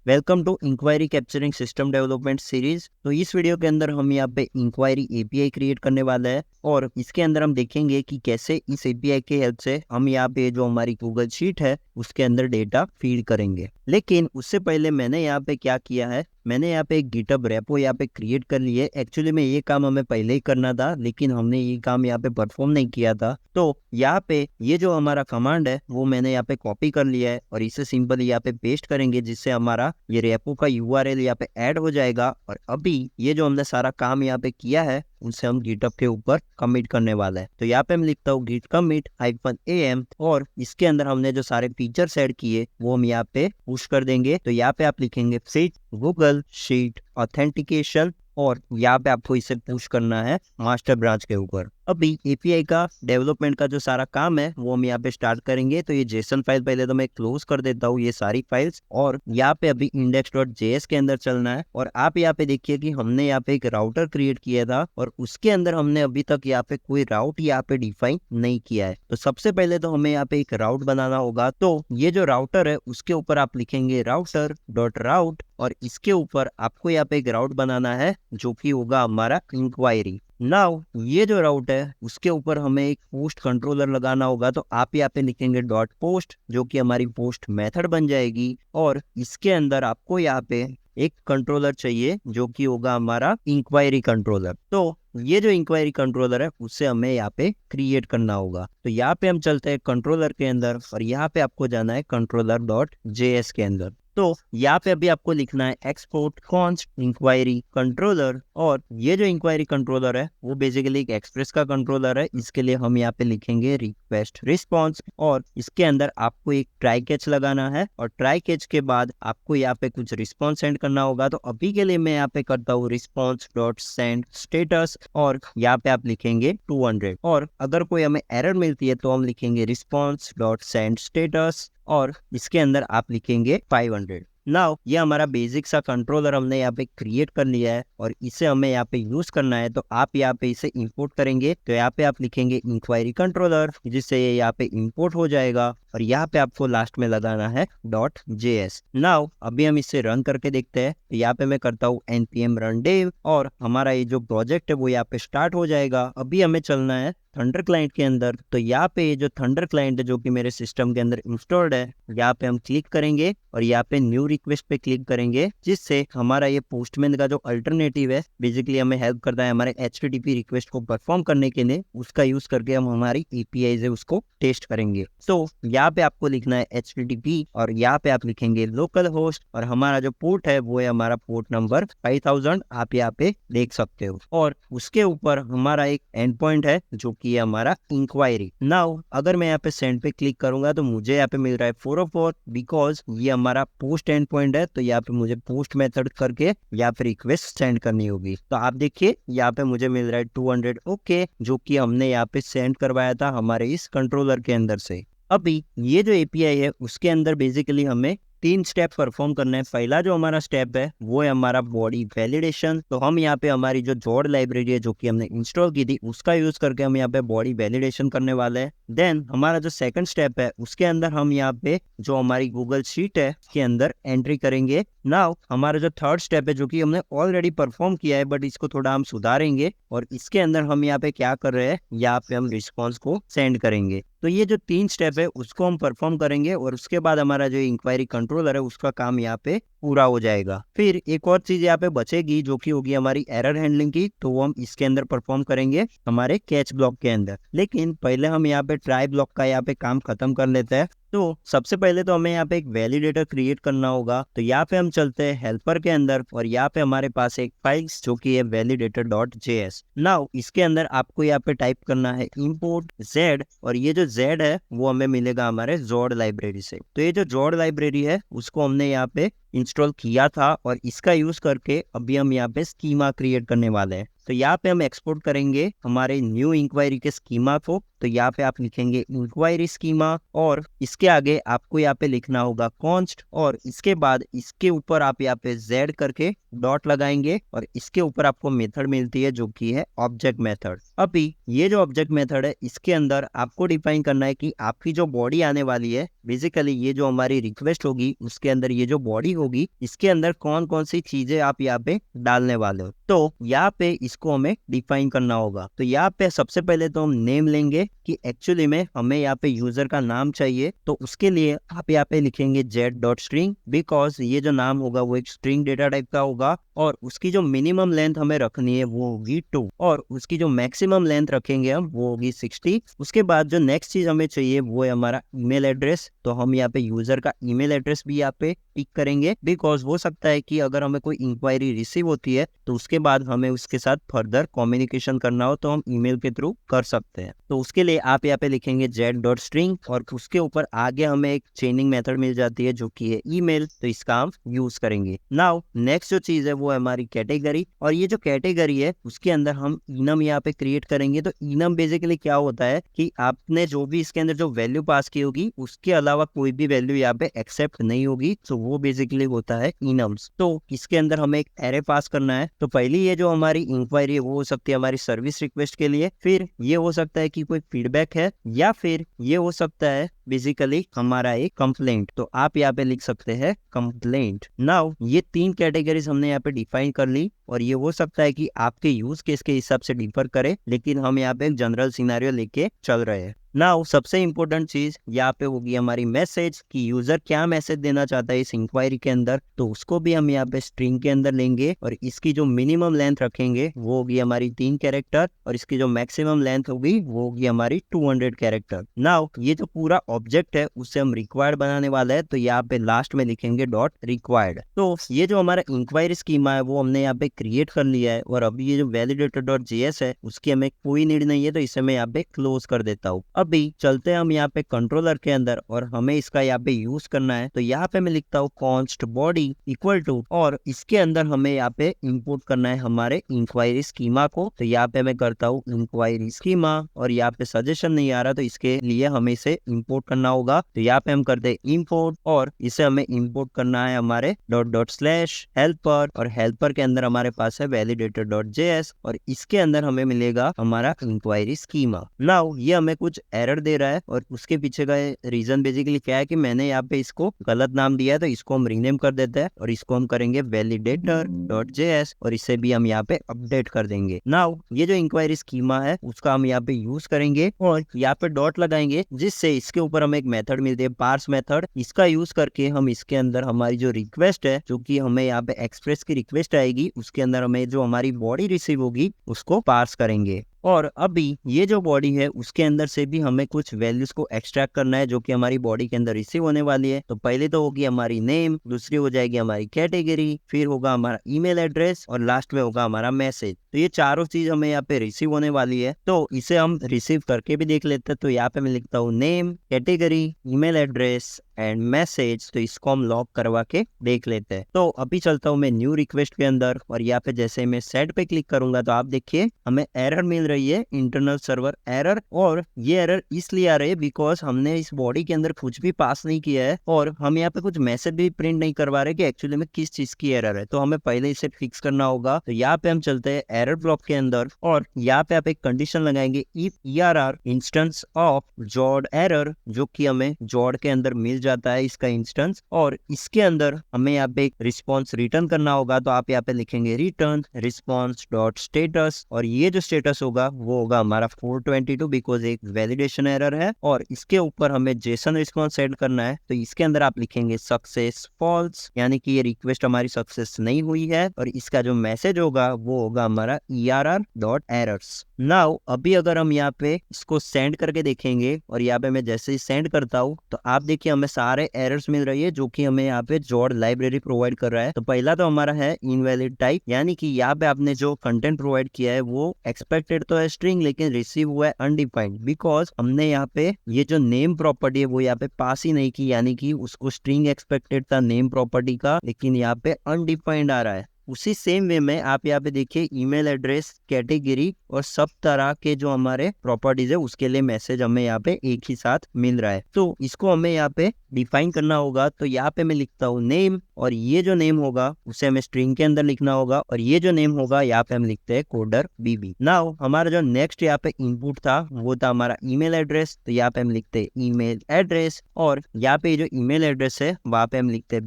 Welcome to inquiry capturing system development series. तो इस video के अंदर हम यहाँ पे इंक्वायरी एपीआई क्रिएट करने वाले हैं और इसके अंदर हम देखेंगे कि कैसे इस एपीआई के हेल्प से हम यहाँ पे जो हमारी गूगल शीट है उसके अंदर डेटा फीड करेंगे। लेकिन उससे पहले मैंने यहाँ पे क्या किया है, मैंने यहाँ पे एक गिटहब रेपो यहाँ पे क्रिएट कर ली है। एक्चुअली में ये काम हमें पहले ही करना था, लेकिन हमने ये काम यहाँ पे परफॉर्म नहीं किया था। तो यहाँ पे ये जो हमारा कमांड है वो मैंने यहाँ पे कॉपी कर लिया है और इसे सिंपल यहाँ पे पेस्ट करेंगे, जिससे हमारा ये रेपो का यूआरएल यहाँ पे ऐड हो जाएगा। और अभी ये जो हमने सारा काम यहाँ पे किया है उनसे हम गिटहब के ऊपर कमिट करने वाला है। तो यहाँ पे हम लिखता हूँ git commit -am और इसके अंदर हमने जो सारे फीचर्स ऐड किए वो हम यहाँ पे पुश कर देंगे। तो यहाँ पे आप लिखेंगे शीट गूगल शीट ऑथेंटिकेशन और यहाँ पे आपको इसे पुश करना है मास्टर ब्रांच के ऊपर। अभी एपीआई का डेवलपमेंट का जो सारा काम है वो हम यहाँ पे स्टार्ट करेंगे। तो ये जेसन फाइल पहले तो मैं क्लोज कर देता हूँ ये सारी फाइल्स, और यहाँ पे अभी index.js के अंदर चलना है। और आप यहाँ पे देखिए कि हमने यहाँ पे एक राउटर क्रिएट किया था और उसके अंदर हमने अभी तक यहाँ पे कोई राउट यहाँ पे डिफाइन नहीं किया है। तो सबसे पहले तो हमें यहाँ पे एक राउट बनाना होगा। तो ये जो राउटर है उसके ऊपर आप लिखेंगे router.route और इसके ऊपर आपको यहाँ पे एक राउट बनाना है जो कि होगा हमारा इंक्वायरी। नाउ ये जो राउट है उसके ऊपर हमें एक पोस्ट कंट्रोलर लगाना होगा। तो आप यहाँ पे लिखेंगे डॉट पोस्ट जो कि हमारी पोस्ट मेथड बन जाएगी, और इसके अंदर आपको यहाँ पे एक कंट्रोलर चाहिए जो कि होगा हमारा इंक्वायरी कंट्रोलर। तो ये जो इंक्वायरी कंट्रोलर है उससे हमें यहाँ पे क्रिएट करना होगा। तो यहाँ पे हम चलते हैं कंट्रोलर के अंदर और यहाँ पे आपको जाना है controller.js के अंदर। तो यहाँ पे अभी आपको लिखना है एक्सपोर्ट कॉन्स्ट इंक्वायरी कंट्रोलर, और ये जो इंक्वायरी कंट्रोलर है वो बेसिकली एक एक्सप्रेस का कंट्रोलर है। इसके लिए हम यहाँ पे लिखेंगे रिक्वेस्ट रिस्पॉन्स और इसके अंदर आपको एक ट्राई कैच लगाना है और ट्राई कैच के बाद आपको यहाँ पे कुछ रिस्पॉन्स सेंड करना होगा। तो अभी के लिए मैं यहाँ पे करता हूँ रिस्पॉन्स डॉट सेंड स्टेटस और यहाँ पे आप लिखेंगे 200, और अगर कोई हमें एरर मिलती है तो हम लिखेंगे रिस्पॉन्स डॉट सेंड स्टेटस और इसके अंदर आप लिखेंगे 500। नाउ ये हमारा बेसिक सा कंट्रोलर हमने यहाँ पे क्रिएट कर लिया है और इसे हमें यहाँ पे यूज करना है। तो आप यहाँ पे इसे इंपोर्ट करेंगे। तो यहाँ पे आप लिखेंगे इंक्वायरी कंट्रोलर, जिससे ये यहाँ पे इंपोर्ट हो जाएगा और यहाँ पे आपको लास्ट में लगाना है .js। नाउ अभी हम इसे रन करके देखते हैं। तो यहाँ पे मैं करता हूँ npm run dev और हमारा ये जो प्रोजेक्ट है वो यहाँ पे स्टार्ट हो जाएगा। अभी हमें चलना है थंडर क्लाइंट के अंदर। तो यहाँ पे ये जो थंडर क्लाइंट है जो कि मेरे सिस्टम के अंदर इंस्टॉल्ड है, यहाँ पे हम क्लिक करेंगे और यहाँ पे न्यू रिक्वेस्ट पे क्लिक करेंगे, जिससे हमारा ये पोस्टमैन का जो अल्टरनेटिव है बेसिकली हमें हेल्प करता है हमारे HTTP रिक्वेस्ट को परफॉर्म करने के लिए। उसका यूज करके हम हमारी API से उसको टेस्ट करेंगे। तो यहाँ पे आपको लिखना है HTTP और यहाँ पे आप लिखेंगे लोकल होस्ट और हमारा जो पोर्ट है वो है हमारा पोर्ट नंबर 5000, आप यहाँ पे देख सकते हो। और उसके ऊपर हमारा एक एंड पॉइंट है जो कि हमारा इंक्वायरी। नाउ अगर मैं यहाँ पे सेंड पे क्लिक करूंगा तो मुझे यहाँ पे मिल रहा है 404, बिकॉज ये हमारा पोस्ट एंड पॉइंट है। तो यहाँ पे मुझे पोस्ट मेथड करके यहाँ पे रिक्वेस्ट सेंड करनी होगी। तो आप देखिए यहाँ पे मुझे मिल रहा है 200 ओके, जो कि हमने यहाँ पे सेंड करवाया था हमारे इस कंट्रोलर के अंदर से। अभी ये जो एपीआई है उसके अंदर बेसिकली हमें 3 स्टेप परफॉर्म करना है। पहला जो हमारा स्टेप है वो है हमारा बॉडी वैलिडेशन। तो हम यहाँ पे हमारी जो जोड़ लाइब्रेरी है जो कि हमने इंस्टॉल की थी उसका यूज करके हम यहाँ पे बॉडी वैलिडेशन करने वाले हैं। देन हमारा जो सेकंड स्टेप है उसके अंदर हम यहाँ पे जो हमारी गूगल शीट है के अंदर एंट्री करेंगे। नाउ हमारा जो थर्ड स्टेप है जो कि हमने ऑलरेडी परफॉर्म किया है बट इसको थोड़ा हम सुधारेंगे, और इसके अंदर हम यहाँ पे क्या कर रहे हैं, यहाँ पे हम रिस्पॉन्स को सेंड करेंगे। तो ये जो 3 स्टेप है उसको हम परफॉर्म करेंगे और उसके बाद हमारा जो इंक्वायरी कंट्रोलर है उसका काम यहाँ पे पूरा हो जाएगा। फिर एक और चीज यहाँ पे बचेगी जो कि होगी हमारी एरर हैंडलिंग की, तो वो हम इसके अंदर परफॉर्म करेंगे हमारे कैच ब्लॉक के अंदर। लेकिन पहले हम यहाँ पे ट्राई ब्लॉक का यहाँ पे काम खत्म कर लेते हैं। तो सबसे पहले तो हमें यहाँ पे एक वैलिडेटर क्रिएट करना होगा। तो यहाँ पे हम चलते हैं हेल्पर के अंदर और यहाँ पे हमारे पास एक फाइल जो कि है validator.js। नाउ इसके अंदर आपको यहाँ पे टाइप करना है import z, और ये जो z है वो हमें मिलेगा हमारे जोड़ लाइब्रेरी से। तो ये जो जोड़ लाइब्रेरी है उसको हमने यहाँ पे इंस्टॉल किया था और इसका यूज करके अभी हम यहाँ पे स्कीमा क्रिएट करने वाले हैं। तो यहाँ पे हम एक्सपोर्ट करेंगे हमारे न्यू इंक्वायरी के स्कीमा को। तो यहाँ पे आप लिखेंगे इंक्वायरी स्कीमा और इसके आगे आपको यहाँ पे लिखना होगा कॉन्स्ट और इसके बाद इसके ऊपर आप यहाँ पे जेड करके डॉट लगाएंगे और इसके ऊपर आपको मेथड मिलती है जो कि है ऑब्जेक्ट मेथड। अभी ये जो ऑब्जेक्ट मेथड है इसके अंदर आपको डिफाइन करना है कि आपकी जो बॉडी आने वाली है, बेसिकली ये जो हमारी रिक्वेस्ट होगी उसके अंदर ये जो बॉडी होगी इसके अंदर कौन कौन सी चीजें आप यहाँ पे डालने वाले हो। तो यहाँ पे इसको हमें डिफाइन करना होगा। तो यहाँ पे सबसे पहले तो हम नेम लेंगे कि एक्चुअली में हमें यहाँ पे यूजर का नाम चाहिए। तो उसके लिए आप यहाँ पे लिखेंगे z.string बिकॉज ये जो नाम होगा वो एक स्ट्रिंग डेटा टाइप का होगा और उसकी जो मिनिमम लेंथ हमें रखनी है वो होगी 2 और उसकी जो मैक्सिमम लेंथ रखेंगे हम वो होगी 60। उसके बाद जो नेक्स्ट चीज हमें चाहिए वो है हमारा ईमेल एड्रेस। तो हम यहाँ पे यूजर का ईमेल एड्रेस भी यहाँ पे टिक करेंगे बिकॉज हो सकता है कि अगर हमें कोई इंक्वायरी रिसीव होती है तो उसके बाद हमें उसके साथ फर्दर कम्युनिकेशन करना हो तो हम ईमेल के थ्रू कर सकते हैं। तो उसके लिए आप यहाँ पे लिखेंगे z.string और उसके ऊपर आगे हमें एक चेनिंग मेथड मिल जाती है जो कि है ईमेल। तो इसका हम यूज करेंगे। नाउ नेक्स्ट जो चीज है वो है हमारी कैटेगरी और ये जो कैटेगरी है उसके अंदर हम इनम यहाँ पे क्रिएट करेंगे। तो इनम बेसिकली क्या होता है कि आपने जो भी इसके अंदर जो वैल्यू पास की होगी उसके अलावा कोई भी वैल्यू यहाँ पे एक्सेप्ट नहीं होगी। तो वो बेसिकली होता है इनम्स। तो इसके अंदर हमें एक एरे पास करना है। तो पहली ये जो हमारी इंक्वायरी है वो हो सकती है हमारी सर्विस रिक्वेस्ट के लिए, फिर ये हो सकता है कि कोई फीडबैक है या फिर ये हो सकता है बेसिकली हमारा एक कंप्लेंट। तो आप यहाँ पे लिख सकते हैं कंप्लेंट। नाउ ये 3 कैटेगरीज हमने यहाँ पे डिफाइन कर ली और ये हो सकता है कि आपके यूज केस के हिसाब से डिफर करे, लेकिन हम यहाँ पे एक जनरल सिनेरियो लेके चल रहे हैं। नाउ सबसे इंपॉर्टेंट चीज यहाँ पे होगी हमारी मैसेज कि यूजर क्या मैसेज देना चाहता है इस इंक्वायरी के अंदर। तो उसको भी हम यहाँ पे स्ट्रिंग के अंदर लेंगे और इसकी जो मिनिमम लेंथ रखेंगे वो होगी हमारी 3 कैरेक्टर और इसकी जो मैक्सिमम लेंथ होगी वो होगी हमारी 200 कैरेक्टर। नाउ ये जो पूरा ऑब्जेक्ट है उससे हम रिक्वायर्ड बनाने वाला है। तो यहाँ पे लास्ट में लिखेंगे डॉट रिक्वायर्ड। तो ये जो हमारा इंक्वायरी स्कीमा है वो हमने यहाँ पे क्रिएट कर लिया है और अभी ये जो validator.js है उसकी हमें कोई नीड नहीं है तो इसे मैं यहाँ पे क्लोज कर देता हूँ। अभी चलते हैं हम यहाँ पे कंट्रोलर के अंदर और हमें इसका यहाँ पे यूज करना है। तो यहाँ पे मैं लिखता हूँ कॉन्स्ट बॉडी इक्वल टू और इसके अंदर हमें यहाँ पे इंपोर्ट करना है हमारे इंक्वायरी स्कीमा को। तो यहाँ पे मैं करता हूँ इंक्वायरी स्कीमा और यहाँ पे सजेशन नहीं आ रहा तो इसके लिए हमें इसे इंपोर्ट करना होगा। तो यहाँ पे हम करते हैं इंपोर्ट और इसे हमें इंपोर्ट करना है हमारे ./helper और हेल्पर के अंदर हमारे पास है validator.js और इसके अंदर हमें मिलेगा हमारा इंक्वायरी स्कीमा। नाउ ये हमें कुछ एरर दे रहा है और उसके पीछे का रीजन बेसिकली क्या है कि मैंने यहाँ पे इसको गलत नाम दिया है। तो इसको हम रीनेम कर देते हैं और इसको हम करेंगे validator.js और इसे भी हम यहाँ पे अपडेट कर देंगे। नाउ ये जो इंक्वायरी स्कीमा है उसका हम यहाँ पे यूज करेंगे और यहाँ पे डॉट लगाएंगे जिससे इसके ऊपर हमें एक मेथड मिलती है पार्स मेथड। इसका यूज करके हम इसके अंदर हमारी जो रिक्वेस्ट है जो कि हमें यहाँ पे एक्सप्रेस की रिक्वेस्ट आएगी उसके अंदर हमें जो हमारी बॉडी रिसीव होगी उसको पार्स करेंगे। और अभी ये जो बॉडी है उसके अंदर से भी हमें कुछ वैल्यूज को एक्सट्रैक्ट करना है जो कि हमारी बॉडी के अंदर रिसीव होने वाली है। तो पहले तो होगी हमारी नेम, दूसरी हो जाएगी हमारी कैटेगरी, फिर होगा हमारा ईमेल एड्रेस और लास्ट में होगा हमारा मैसेज। तो ये चारों चीज हमें यहाँ पे रिसीव होने वाली है। तो इसे हम रिसीव करके भी देख लेते हैं। तो यहाँ पे मैं लिखता हूँ name, category, email address and message. तो इसको हम लॉग करवा के देख लेते हैं। तो अभी चलता हूँ मैं न्यू रिक्वेस्ट के अंदर और यहाँ पे जैसे मैं सेट पे क्लिक करूंगा तो आप देखिए हमें एरर मिल रही है, इंटरनल सर्वर एरर। और ये एरर इसलिए आ रही है बिकॉज हमने इस बॉडी के अंदर कुछ भी पास नहीं किया है और हम यहाँ पे कुछ मैसेज भी प्रिंट नहीं करवा रहे कि एक्चुअली में किस चीज की एरर है। तो हमें पहले इसे फिक्स करना होगा। तो यहाँ पे हम चलते हैं एरर ब्लॉक के अंदर और यहाँ पे आप एक कंडीशन लगाएंगे if ERR instance of jawed error, जो कि हमें जॉड के अंदर मिल जाता है इसका इंस्टेंस। और इसके अंदर हमें यहाँ पे एक रिस्पॉन्स रिटर्न करना होगा। तो आप यहाँ पे लिखेंगे रिटर्न रिस्पॉन्स डॉट स्टेटस और ये जो स्टेटस होगा वो होगा हमारा 422 बिकॉज एक वैलिडेशन एरर है। और इसके ऊपर हमें जेसन रिस्पॉन्स सेट करना है। तो इसके अंदर आप लिखेंगे सक्सेस फॉल्स, यानी कि ये रिक्वेस्ट हमारी सक्सेस नहीं हुई है। और इसका जो मैसेज होगा वो होगा हमारा ERR डॉट एरर्स। नाउ अभी अगर हम यहाँ पे इसको सेंड करके देखेंगे और यहाँ पे मैं जैसे ही सेंड करता हूँ तो आप देखिए हमें सारे एरर्स मिल रही है जो कि हमें यहाँ पे जॉड लाइब्रेरी प्रोवाइड कर रहा है। तो पहला तो हमारा है इनवैलिड टाइप, यानी कि यहाँ पे आपने जो कंटेंट प्रोवाइड किया है वो एक्सपेक्टेड तो है स्ट्रिंग लेकिन रिसीव हुआ है अनडिफाइंड बिकॉज हमने यहाँ पे ये जो नेम प्रॉपर्टी है वो यहाँ पे पास ही नहीं की, यानी कि उसको स्ट्रिंग एक्सपेक्टेड था नेम प्रॉपर्टी का लेकिन यहाँ पे अनडिफाइंड आ रहा है। उसी सेम वे में आप यहाँ पे देखिए ईमेल एड्रेस, कैटेगरी और सब तरह के जो हमारे प्रॉपर्टीज है उसके लिए मैसेज हमें यहाँ पे एक ही साथ मिल रहा है। तो इसको हमें यहाँ पे डिफाइन करना होगा। तो यहाँ पे मैं लिखता हूँ नेम, और ये जो नेम होगा उसे हमें स्ट्रिंग के अंदर लिखना होगा, और ये जो नेम होगा यहाँ पे हम लिखते हैं कोडर बीबी। नाउ हमारा जो नेक्स्ट यहाँ पे इनपुट था वो था हमारा ईमेल एड्रेस। तो यहाँ पे हम लिखते हैं ईमेल एड्रेस, और यहाँ पे जो ईमेल एड्रेस है वहाँ पे हम लिखते हैं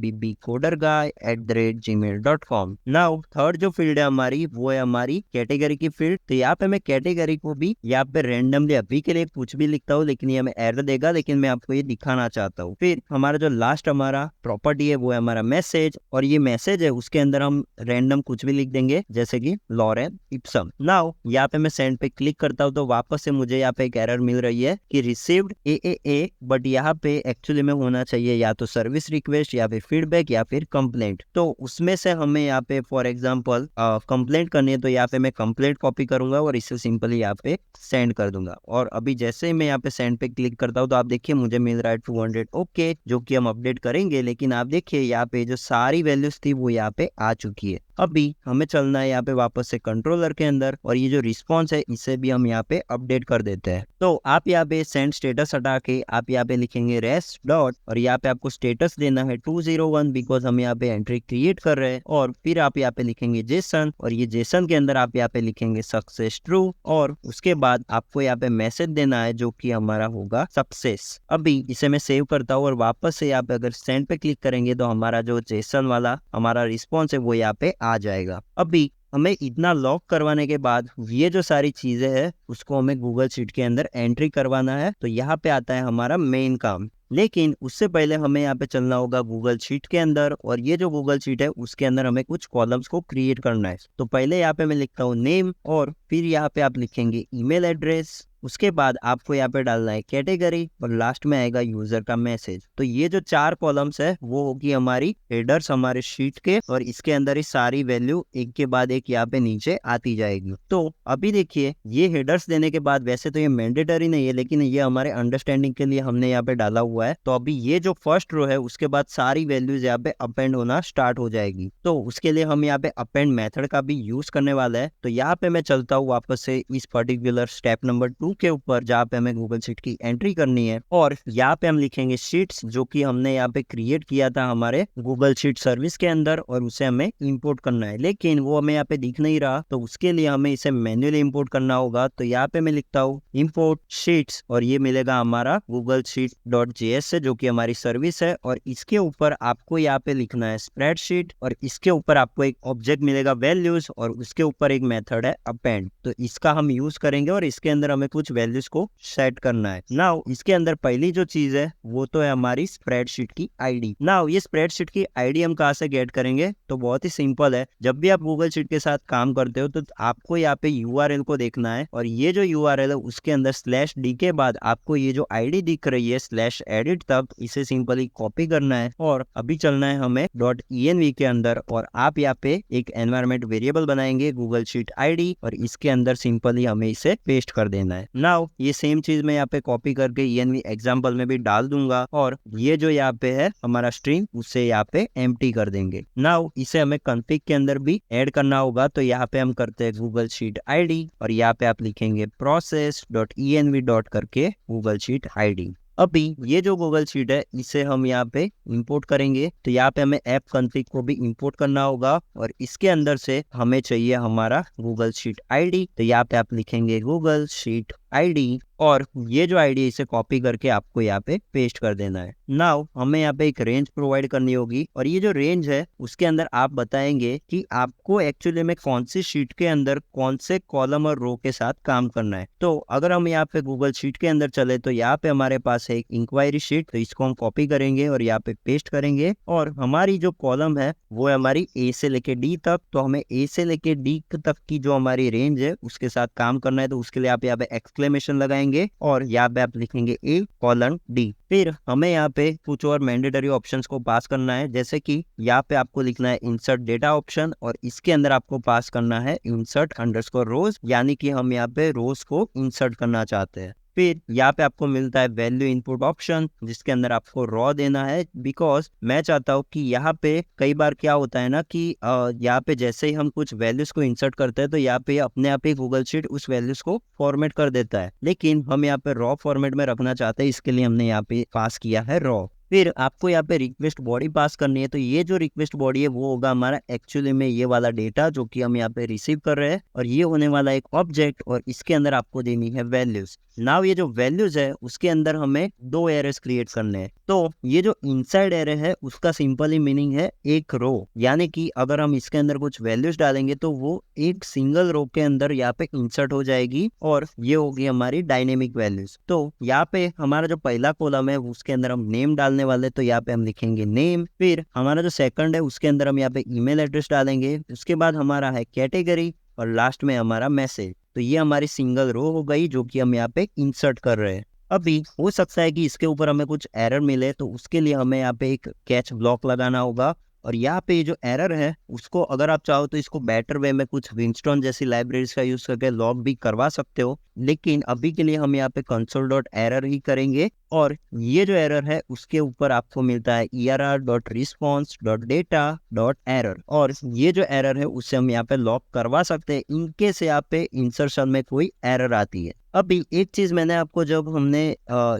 bbcoderguy@gmail.com। नाउ थर्ड जो फील्ड है हमारी वो है हमारी कैटेगरी की फील्ड। तो यहाँ पे मैं कैटेगरी को भी यहाँ पे रेंडमली अभी के लिए कुछ भी लिखता हूँ, लेकिन ये हमें एरर देगा, लेकिन मैं आपको ये दिखाना चाहता हूँ। फिर हमारा जो लास्ट हमारा प्रॉपर्टी है वो है हमारा मैसेज, और ये मैसेज है उसके अंदर हम रैंडम कुछ भी लिख देंगे जैसे कि लॉरेन इप्सम। नाउ यहाँ पे मैं सेंड पे क्लिक करता हूँ तो वापस से मुझे यहाँ पे एक एरर मिल रही है कि रिसीव्ड ए, बट यहाँ पे एक्चुअली में होना चाहिए या तो सर्विस रिक्वेस्ट या फिर फीडबैक या फिर कंप्लेंट। तो उसमें से हमें यहाँ पे फॉर एग्जांपल कंप्लेंट करनी है, तो यहाँ पे मैं कंप्लेंट कॉपी करूंगा और इसे सिंपली यहाँ पे सेंड कर दूंगा। और अभी जैसे ही मैं यहाँ पे सेंड पे क्लिक करता हूँ तो आप देखिए मुझे मिल रहा है 200 ओके, जो कि हम अपडेट करेंगे। लेकिन आप देखिए यहाँ पे जो सारी वैल्यूज थी वो यहाँ पे आ चुकी है। अभी हमें चलना है यहाँ पे वापस से कंट्रोलर के अंदर, और ये जो रिस्पॉन्स है इसे भी हम यहाँ पे अपडेट कर देते हैं। तो आप यहाँ पे सेंड स्टेटस हटा के आप यहाँ पे लिखेंगे रेस्ट डॉट, और यहाँ पे आपको स्टेटस देना है 201 बिकॉज हम यहाँ पे एंट्री क्रिएट कर रहे हैं। और फिर आप यहाँ पे लिखेंगे जेसन, और ये जेसन के अंदर आप यहाँ पे लिखेंगे सक्सेस ट्रू, और उसके बाद आपको यहाँ पे मैसेज देना है जो कि हमारा होगा सक्सेस। अभी इसे मैं सेव करता हूँ और वापस से यहाँ पे अगर सेंड पे क्लिक करेंगे तो हमारा जो जेसन वाला हमारा रिस्पॉन्स है वो यहाँ पे आ जाएगा। अभी हमें इतना लॉक करवाने के बाद ये जो सारी चीजें हैं उसको हमें गूगल शीट के अंदर एंट्री करवाना है। तो यहाँ पे आता है हमारा मेन काम, लेकिन उससे पहले हमें यहाँ पे चलना होगा गूगल शीट के अंदर, और ये जो गूगल शीट है उसके अंदर हमें कुछ कॉलम्स को क्रिएट करना है। तो पहले यहाँ पे मैं लिखता हूँ नेम, और फिर यहाँ पे आप लिखेंगे ईमेल एड्रेस, उसके बाद आपको यहाँ पे डालना है कैटेगरी, और लास्ट में आएगा यूजर का मैसेज। तो ये जो 4 कॉलम्स है वो होगी हमारी हेडर्स हमारे शीट के, और इसके अंदर ही सारी वैल्यू एक के बाद एक यहाँ पे नीचे आती जाएगी। तो अभी देखिए ये हेडर्स देने के बाद, वैसे तो ये मैंडेटरी नहीं है लेकिन ये हमारे अंडरस्टैंडिंग के लिए हमने यहाँ पे डाला हुआ है। तो अभी ये जो फर्स्ट रो है उसके बाद सारी वैल्यूज यहाँ पे अपेंड होना स्टार्ट हो जाएगी। तो उसके लिए हम यहाँ पे अपेंड मेथड का भी यूज करने वाला है। तो यहाँ पे मैं चलता हूँ वापस से इस पर्टिकुलर स्टेप नंबर 2 के ऊपर, जहाँ पे हमें गूगल शीट की एंट्री करनी है, और यहाँ पे हम लिखेंगे शीट्स जो कि हमने यहाँ पे क्रिएट किया था हमारे गूगल शीट सर्विस के अंदर, और उसे हमें इंपोर्ट करना है। लेकिन वो हमें यहाँ पे दिख नहीं रहा, तो उसके लिए हमें इसे मैन्युअली इंपोर्ट करना होगा। तो यहाँ पे मैं लिखता हूँ इंपोर्ट शीट्स, और ये मिलेगा हमारा गूगल शीट .js से जो कि हमारी सर्विस है, और इसके ऊपर आपको यहाँ पे लिखना है स्प्रेडशीट, और इसके ऊपर आपको एक ऑब्जेक्ट मिलेगा वैल्यूज, और उसके ऊपर एक मेथड है अपेंड। तो इसका हम यूज करेंगे और इसके अंदर हमें कुछ वैल्यूज को सेट करना है। नाउ इसके अंदर पहली जो चीज है वो तो है हमारी स्प्रेडशीट की आईडी। नाउ ये स्प्रेडशीट की आईडी हम कहाँ से गेट करेंगे? तो बहुत ही सिंपल है। जब भी आप गूगल शीट के साथ काम करते हो तो आपको यहाँ पे यूआरएल को देखना है, और ये जो यूआरएल है उसके अंदर /d के बाद आपको ये जो आईडी दिख रही है /edit तक, इसे सिंपली कॉपी करना है, और अभी चलना है हमें .env के अंदर, और आप यहाँ पे एक एनवायरमेंट वेरिएबल बनाएंगे गूगल शीट आईडी, और इसके अंदर सिंपली हमें इसे पेस्ट कर देना है। नाउ ये सेम चीज मैं यहाँ पे कॉपी करके env एग्जाम्पल में भी डाल दूंगा, और ये जो यहाँ पे है हमारा स्ट्रिंग उसे यहाँ पे एम्प्टी कर देंगे। नाउ इसे हमें कॉन्फ़िग के अंदर भी ऐड करना होगा। तो यहाँ पे हम करते हैं गूगल शीट आईडी, और यहाँ पे आप लिखेंगे process.env करके गूगल शीट आईडी। अभी ये जो गूगल शीट है इसे हम यहाँ पे इंपोर्ट करेंगे। तो यहाँ पे हमें ऐप कॉन्फ़िग को भी इंपोर्ट करना होगा, और इसके अंदर से हमें चाहिए हमारा गूगल शीट आईडी। तो यहाँ पे आप लिखेंगे गूगल शीट आईडी, और ये जो आईडी है इसे कॉपी करके आपको यहाँ पे पेस्ट कर देना है। नाउ हमें यहाँ पे एक रेंज प्रोवाइड करनी होगी, और ये जो रेंज है उसके अंदर आप बताएंगे कि आपको एक्चुअली में कौन सी शीट के अंदर कौन से कॉलम और रो के साथ काम करना है। तो अगर हम यहाँ पे गूगल शीट के अंदर चले तो यहाँ पे हमारे पास है एक इंक्वायरी शीट, तो इसको हम कॉपी करेंगे और यहाँ पे पेस्ट करेंगे, और हमारी जो कॉलम है वो है हमारी ए से लेके डी तक। तो हमें ए से लेके डी तक की जो हमारी रेंज है उसके साथ काम करना है। तो उसके लिए आप यहाँ पे एक्सक्लेमेशन लगाएंगे, और यहाँ पे आप लिखेंगे A:D। फिर हमें यहाँ पे कुछ और मैंडेटरी ऑप्शंस को पास करना है, जैसे कि यहाँ पे आपको लिखना है इंसर्ट डेटा ऑप्शन, और इसके अंदर आपको पास करना है insert_rows, यानी कि हम यहाँ पे रोज को इंसर्ट करना चाहते हैं। फिर यहाँ पे आपको मिलता है वैल्यू इनपुट ऑप्शन, जिसके अंदर आपको रॉ देना है, बिकॉज मैं चाहता हूँ कि यहाँ पे कई बार क्या होता है ना कि यहाँ पे जैसे ही हम कुछ वैल्यूज को इंसर्ट करते हैं तो यहाँ पे अपने आप ही गूगल शीट उस वैल्यूज को फॉर्मेट कर देता है, लेकिन हम यहाँ पे रॉ फॉर्मेट में रखना चाहते हैं, इसके लिए हमने यहाँ पे पास किया है रॉ। फिर आपको यहाँ पे रिक्वेस्ट बॉडी पास करनी है, तो ये जो रिक्वेस्ट बॉडी है वो होगा हमारा एक्चुअली में ये वाला डेटा जो कि हम यहाँ पे रिसीव कर रहे हैं, और ये होने वाला एक ऑब्जेक्ट, और इसके अंदर आपको देनी है वैल्यूज। नाउ ये जो वैल्यूज है उसके अंदर हमें 2 एरेस क्रिएट करने हैं। तो ये जो इनसाइड एरे है उसका सिंपली मीनिंग है एक रो, यानी कि अगर हम इसके अंदर कुछ वैल्यूज डालेंगे तो वो एक सिंगल रो के अंदर यहाँ पे इंसर्ट हो जाएगी, और ये होगी हमारी डायनेमिक वैल्यूज। तो यहाँ पे हमारा जो पहला कॉलम है उसके अंदर हम नेम डालने वाले, तो यहाँ पे हम लिखेंगे नेम। फिर हमारा जो सेकंड है उसके अंदर हम यहाँ पे ईमेल एड्रेस डालेंगे, उसके बाद हमारा है कैटेगरी, और लास्ट में हमारा मैसेज। तो ये हमारी सिंगल रो हो गई जो कि हम यहाँ पे इंसर्ट कर रहे हैं। अभी हो सकता है कि इसके ऊपर हमें कुछ एरर मिले, तो उसके लिए हमें यहाँ पे एक कैच ब्लॉक लगाना होगा, और यहाँ पे जो एरर है उसको अगर आप चाहो तो इसको बेटर वे में कुछ विंस्टन जैसी लाइब्रेरीज का यूज करके लॉग भी करवा सकते हो, लेकिन अभी के लिए हम यहाँ पे console.error ही करेंगे। और ये जो एरर है उसके ऊपर आपको मिलता है err.response.data.error, और ये जो एरर है उससे हम यहाँ पे लॉक करवा सकते हैं इनकेस यहाँ पे इंसर्शन में कोई एरर आती है। अभी एक चीज मैंने आपको जब हमने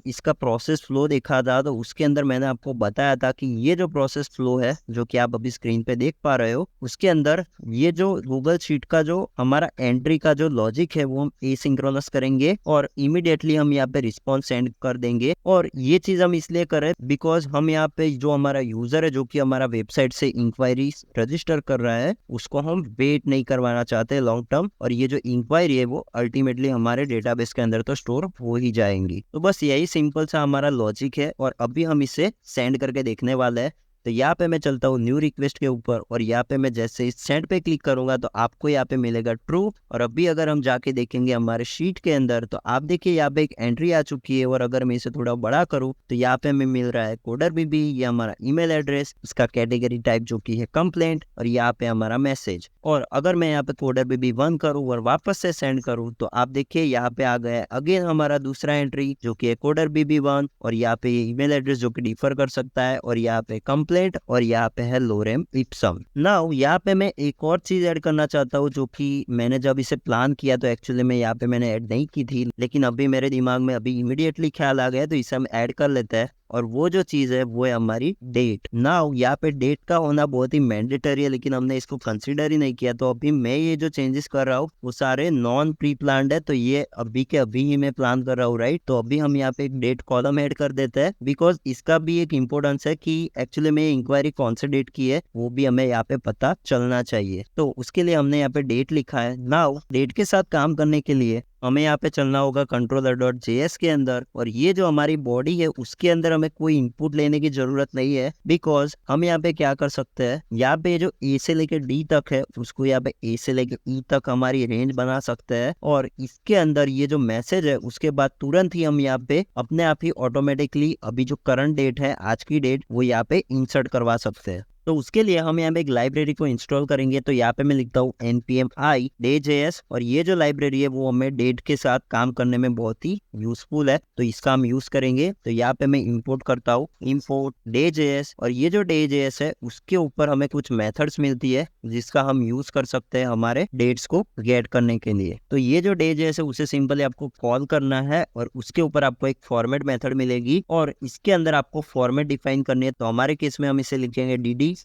इसका प्रोसेस फ्लो देखा था तो उसके अंदर मैंने आपको बताया था कि ये जो प्रोसेस फ्लो है जो कि आप अभी स्क्रीन पे देख पा रहे हो, उसके अंदर ये जो गूगल शीट का जो हमारा एंट्री का जो लॉजिक है वो हम एसिंक्रोनस करेंगे, और इमीडिएटली हम यहाँ पे रिस्पॉन्स सेंड कर देंगे। और ये चीज हम इसलिए करें बिकॉज हम यहाँ पे जो हमारा यूजर है जो कि हमारा वेबसाइट से इंक्वायरी रजिस्टर कर रहा है उसको हम वेट नहीं करवाना चाहते लॉन्ग टर्म, और ये जो इंक्वायरी है वो अल्टीमेटली हमारे डेटाबेस के अंदर तो स्टोर हो ही जाएंगी। तो बस यही सिंपल सा हमारा लॉजिक है, और अभी हम इसे सेंड करके देखने वाले हैं। तो यहाँ पे मैं चलता हूँ न्यू रिक्वेस्ट के ऊपर, और यहाँ पे मैं जैसे इस सेंड पे क्लिक करूंगा तो आपको यहाँ पे मिलेगा ट्रू। और अभी अगर हम जाके देखेंगे हमारे शीट के अंदर तो आप देखिए यहाँ पे एक एंट्री आ चुकी है, और अगर मैं इसे थोड़ा बड़ा करूँ तो यहाँ पे हमें मिल रहा है कोडर बीबी, ये हमारा ईमेल एड्रेस, इसका कैटेगरी टाइप जो कि है कंप्लेंट, और यहाँ पे हमारा मैसेज। और अगर मैं यहाँ पे कोडर बीबी 1 करूँ और वापस से सेंड करूँ तो आप देखिए यहाँ पे आ गया अगेन हमारा दूसरा एंट्री जो कि है कोडर बीबी 1, और यहाँ पे ईमेल एड्रेस जो कि डिफर कर सकता है, और यहाँ पे कंप्लेंट, और यहाँ पे है लोरेम इप्सम। नाउ यहाँ पे मैं एक और चीज ऐड करना चाहता हूँ जो कि मैंने जब इसे प्लान किया तो एक्चुअली में यहाँ पे मैंने ऐड नहीं की थी, लेकिन अभी मेरे दिमाग में अभी इमीडिएटली ख्याल आ गया तो इसे हम ऐड कर लेते हैं। और वो जो चीज है वो है हमारी डेट। नाउ यहाँ पे डेट का होना बहुत ही मैंडेटरी है, लेकिन हमने इसको कंसीडर ही नहीं किया, तो अभी मैं ये जो चेंजेस कर रहा हूँ वो सारे नॉन प्री प्लान्ड है, तो ये अभी के अभी ही मैं प्लान कर रहा हूँ, राइट। तो अभी हम यहाँ पे एक डेट कॉलम ऐड कर देते हैं, बिकॉज इसका भी एक इम्पोर्टेंस है कि एक्चुअली में इंक्वायरी कौन से डेट की है वो भी हमें यहाँ पे पता चलना चाहिए। तो उसके लिए हमने यहाँ पे डेट लिखा है। नाउ डेट के साथ काम करने के लिए हमें यहाँ पे चलना होगा controller.js के अंदर, और ये जो हमारी बॉडी है उसके अंदर हमें कोई इनपुट लेने की जरूरत नहीं है, बिकॉज हम यहाँ पे क्या कर सकते हैं, यहाँ पे जो ए से लेके डी तक है उसको यहाँ पे ए से लेके ई तक हमारी रेंज बना सकते हैं, और इसके अंदर ये जो मैसेज है उसके बाद तुरंत ही हम यहाँ पे अपने आप ही ऑटोमेटिकली अभी जो करंट डेट है आज की डेट वो यहाँ पे इंसर्ट करवा सकते हैं। तो उसके लिए हम यहाँ पे एक लाइब्रेरी को इंस्टॉल करेंगे, तो यहाँ पे मैं लिखता हूँ npm i day.js, और ये जो लाइब्रेरी है वो हमें डेट के साथ काम करने में बहुत ही यूजफुल है, तो इसका हम यूज करेंगे। तो यहाँ पे मैं इंपोर्ट करता हूँ import day.js, और ये जो day.js है उसके ऊपर हमें कुछ मेथड्स मिलती है जिसका हम यूज कर सकते हैं हमारे डेट्स को गेट करने के लिए। तो ये जो day.js है उसे सिंपली आपको कॉल करना है, और उसके ऊपर आपको एक फॉर्मेट मेथड मिलेगी, और इसके अंदर आपको फॉर्मेट डिफाइन करनी है। तो हमारे केस में हम इसे लिखेंगे dd-mm-yy।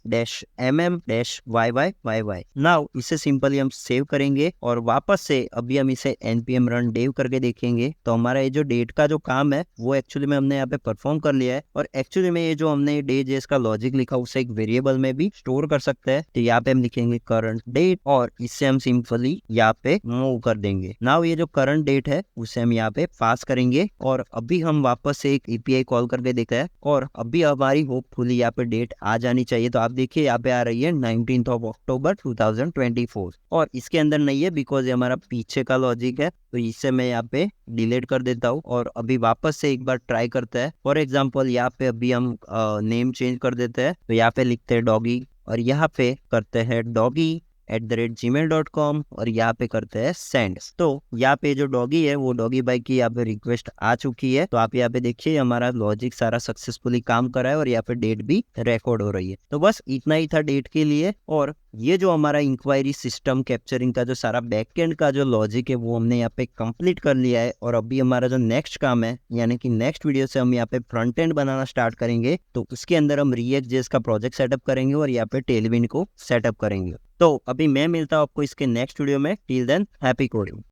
नाउ इसे सिंपली हम सेव करेंगे, और वापस से अभी हम इसे npm run dev करके देखेंगे तो हमारा ये जो डेट का जो काम है वो एक्चुअली में हमने यहाँ पे परफॉर्म कर लिया है। और एक्चुअली में ये जो हमने day.js का लॉजिक लिखा उसे एक वेरिएबल में भी स्टोर कर सकते हैं। तो यहाँ पे हम लिखेंगे करंट डेट, और इससे हम सिंपली यहाँ पे मूव कर देंगे। नाउ ये जो करंट डेट है उसे हम यहाँ पे पास करेंगे, और अभी हम वापस से एक एपीआई कॉल करके देखते हैं, और अभी हमारी होपफुली यहाँ पे डेट आ जानी चाहिए। तो आप देखिए यहाँ पे आ रही है 19th of October 2024, और इसके अंदर नहीं है बिकॉज ये हमारा पीछे का लॉजिक है, तो इसे मैं यहाँ पे डिलीट कर देता हूँ। और अभी वापस से एक बार ट्राई करते हैं। फॉर एग्जांपल यहाँ पे अभी हम नेम चेंज कर देते हैं, तो यहाँ पे लिखते हैं डॉगी, और यहाँ पे करते हैं डॉगी gmail.com और यहाँ पे करते हैं सेंड। तो यहाँ पे जो डॉगी है वो डॉगी भाई की यहाँ पे रिक्वेस्ट आ चुकी है। तो आप यहाँ पे देखिए हमारा लॉजिक सारा सक्सेसफुली काम कर रहा है और यहाँ पे डेट भी रिकॉर्ड हो रही है। तो बस इतना ही था डेट के लिए। और ये जो हमारा इंक्वायरी सिस्टम कैप्चरिंग का जो सारा बैकएंड का जो लॉजिक है वो हमने यहाँ पे कंप्लीट कर लिया है। और अभी हमारा जो नेक्स्ट काम है यानी कि नेक्स्ट वीडियो से हम यहाँ पे फ्रंट एंड बनाना स्टार्ट करेंगे। तो उसके अंदर हम React.js का प्रोजेक्ट सेटअप करेंगे और यहाँ पे टेलविन को सेटअप करेंगे। तो अभी मैं मिलता हूँ आपको इसके नेक्स्ट वीडियो में। Till than happy coding.